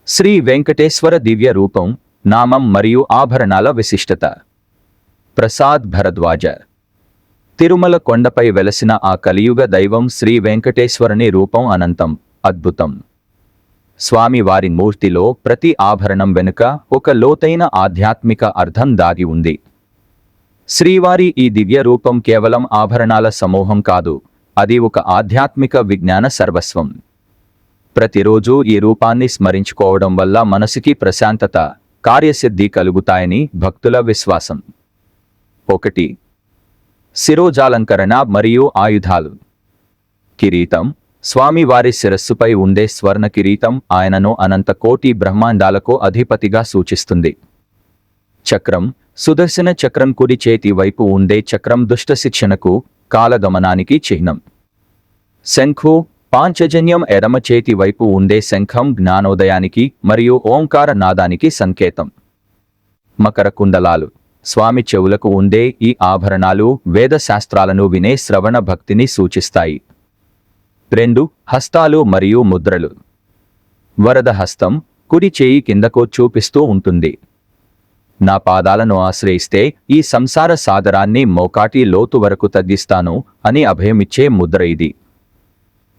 శ్రీ వెంకటేశ్వర దివ్య రూపం, నామం మరియు ఆభరణాల విశిష్టత. ప్రసాద్ భరద్వాజ. తిరుమల కొండపై వెలసిన ఆ కలియుగ దైవం శ్రీ వెంకటేశ్వరుని రూపం అనంతం, అద్భుతం. స్వామి వారి మూర్తిలో ప్రతి ఆభరణం వెనుక ఒక లోతైన ఆధ్యాత్మిక అర్థం దాగి ఉంది. శ్రీవారి ఈ దివ్య రూపం కేవలం ఆభరణాల సమూహం కాదు, అది ఒక ఆధ్యాత్మిక విజ్ఞాన సర్వస్వం. ప్రతిరోజు ఈ రూపాన్ని స్మరించుకోవడం వల్ల మనసుకి ప్రశాంతత, కార్యసిద్ధి కలుగుతాయని భక్తుల విశ్వాసం. 1. శిరోజాలంకరణ మరియు ఆయుధాలు. కిరీటం. స్వామివారి శిరస్సుపై ఉండే స్వర్ణ కిరీటం ఆయనను అనంత కోటి బ్రహ్మాండాలకు అధిపతిగా సూచిస్తుంది. చక్రం. సుదర్శన చక్రం కుడి చేతి వైపు ఉండే చక్రం దుష్ట శిక్షణకు, కాలగమనానికి చిహ్నం. శంఖు. పాంచజన్యం ఎడమ చేతి వైపు ఉండే శంఖం జ్ఞానోదయానికి మరియు ఓంకార నాదానికి సంకేతం. మకర కుండలాలు. స్వామి చెవులకు ఉండే ఈ ఆభరణాలు వేద శాస్త్రాలను వినే శ్రవణ భక్తిని సూచిస్తాయి. 2. హస్తాలు మరియు ముద్రలు. వరద హస్తం కుడి చేయి కిందకు చూపిస్తూ ఉంటుంది. నా పాదాలను ఆశ్రయిస్తే ఈ సంసార సాగరాన్ని మోకాటి లోతు వరకు తగ్గిస్తాను అని అభయమిచ్చే ముద్ర ఇది.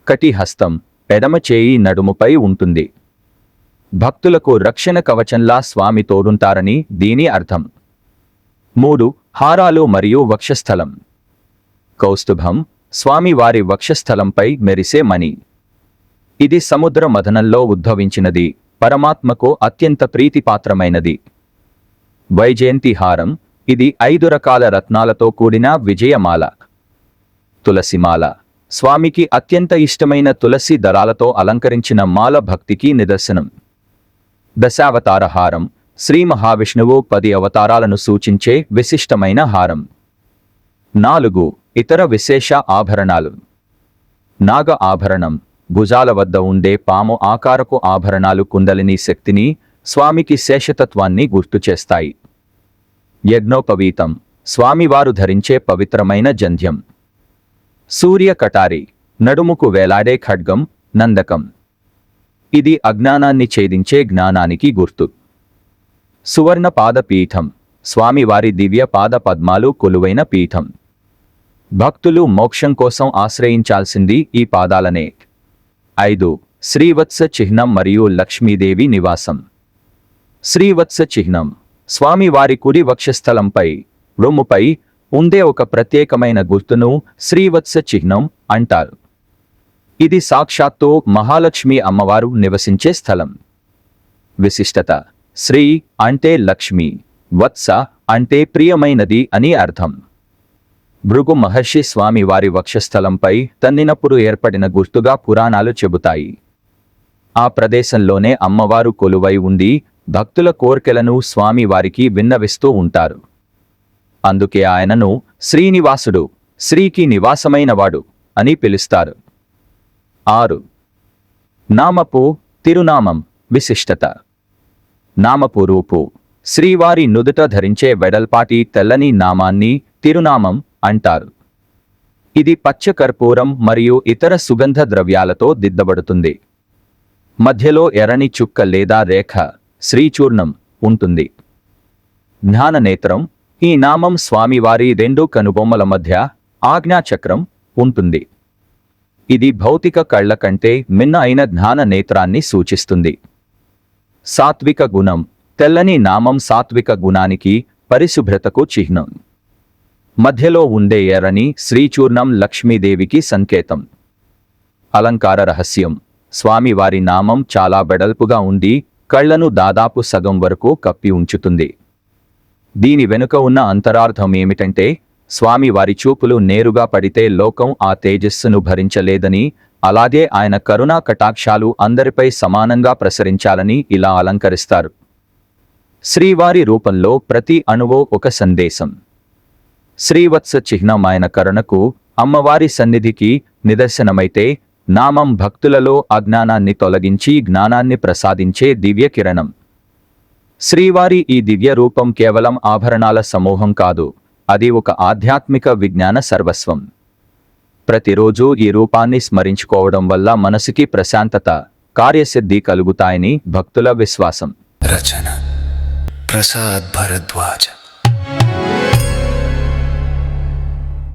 కటి హస్తం ఎడమ చేయి నడుముపై ఉంటుంది. భక్తులకు రక్షణ కవచంలా స్వామి తోడుంటారని దీని అర్థం. 3. హారాలు మరియు వక్షస్థలం. కౌస్తుభం స్వామివారి వక్షస్థలంపై మెరిసే మణి. ఇది సముద్ర మథనంలో ఉద్భవించినది, పరమాత్మకు అత్యంత ప్రీతిపాత్రమైనది. వైజయంతి హారం. ఇది 5 రకాల రత్నాలతో కూడిన విజయమాల. తులసిమాల. స్వామికి అత్యంత ఇష్టమైన తులసి దళాలతో అలంకరించిన మాల భక్తికి నిదర్శనం. దశావతార హారం. శ్రీ మహావిష్ణువు 10 అవతారాలను సూచించే విశిష్టమైన హారం. 4. ఇతర విశేష ఆభరణాలు. నాగ ఆభరణం. భుజాల వద్ద ఉండే పాము ఆకారపు ఆభరణాలు కుండలిని శక్తిని, స్వామికి శేషతత్వాన్ని గుర్తుచేస్తాయి. యజ్ఞోపవీతం. స్వామివారు ధరించే పవిత్రమైన జంధ్యం. సూర్య కటారి. నడుముకు వేలాడే ఖడ్గం, నందకం. ఇది అజ్ఞానాన్ని ఛేదించే జ్ఞానానికి గుర్తు. సువర్ణ పాద పీఠం. స్వామివారి దివ్య పాద పద్మాలు కొలువైన పీఠం. భక్తులు మోక్షం కోసం ఆశ్రయించాల్సింది ఈ పాదాలనే. 5. శ్రీవత్స చిహ్నం మరియు లక్ష్మీదేవి నివాసం. శ్రీవత్స చిహ్నం. స్వామివారి కుడి వక్షస్థలంపై, రొమ్ముపై ఉండే ఒక ప్రత్యేకమైన గుర్తును శ్రీవత్స చిహ్నం అంటారు. ఇది సాక్షాత్తు మహాలక్ష్మి అమ్మవారు నివసించే స్థలం. విశిష్టత. శ్రీ అంటే లక్ష్మి, వత్స అంటే ప్రియమైనది అని అర్థం. భృగు మహర్షి స్వామివారి వక్షస్థలంపై తన్నినప్పుడు ఏర్పడిన గుర్తుగా పురాణాలు చెబుతాయి. ఆ ప్రదేశంలోనే అమ్మవారు కొలువై ఉండి భక్తుల కోర్కెలను స్వామివారికి విన్నవిస్తూ ఉంటారు. అందుకే ఆయనను శ్రీనివాసుడు, శ్రీకి నివాసమైనవాడు అని పిలుస్తారు. 6. నామపు, తిరునామం. విశిష్టత. నామపు రూపు. శ్రీవారి నుదుట ధరించే వెడల్పాటి తెల్లని నామాన్ని తిరునామం అంటారు. ఇది పచ్చ కర్పూరం మరియు ఇతర సుగంధ ద్రవ్యాలతో దిద్దబడుతుంది. మధ్యలో ఎర్రని చుక్క లేదా రేఖ, శ్రీచూర్ణం ఉంటుంది. జ్ఞాననేత్రం. ఈ నామం స్వామివారి 2 కనుబొమ్మల మధ్య ఆజ్ఞాచక్రం ఉంటుంది. ఇది భౌతిక కళ్ల కంటే మిన్న అయిన జ్ఞాన నేత్రాన్ని సూచిస్తుంది. సాత్విక గుణం. తెల్లని నామం సాత్విక గుణానికి, పరిశుభ్రతకు చిహ్నం. మధ్యలో ఉండే ఎర్రని శ్రీచూర్ణం లక్ష్మీదేవికి సంకేతం. అలంకార రహస్యం. స్వామివారి నామం చాలా వెడల్పుగా ఉండి కళ్లను దాదాపు సగం వరకు కప్పి ఉంచుతుంది. దీని వెనుక ఉన్న అంతరార్థం ఏమిటంటే, స్వామివారి చూపులు నేరుగా పడితే లోకం ఆ తేజస్సును భరించలేదని, అలాగే ఆయన కరుణా కటాక్షాలు అందరిపై సమానంగా ప్రసరించాలని ఇలా అలంకరిస్తారు. శ్రీవారి రూపంలో ప్రతి అణువో ఒక సందేశం. శ్రీవత్స చిహ్నం ఆయన కరుణకు, అమ్మవారి సన్నిధికి నిదర్శనమైతే, నామం భక్తులలో అజ్ఞానాన్ని తొలగించి జ్ఞానాన్ని ప్రసాదించే దివ్య కిరణం. శ్రీవారి ఈ దివ్య రూపం కేవలం ఆభరణాల సమూహం కాదు, అది ఒక ఆధ్యాత్మిక విజ్ఞాన సర్వస్వం. ప్రతిరోజు ఈ రూపాన్ని స్మరించుకోవడం వల్ల మనసుకి ప్రశాంతత, కార్యసిద్ధి కలుగుతాయని భక్తుల విశ్వాసం. రచన ప్రసాద్ భరద్వాజ.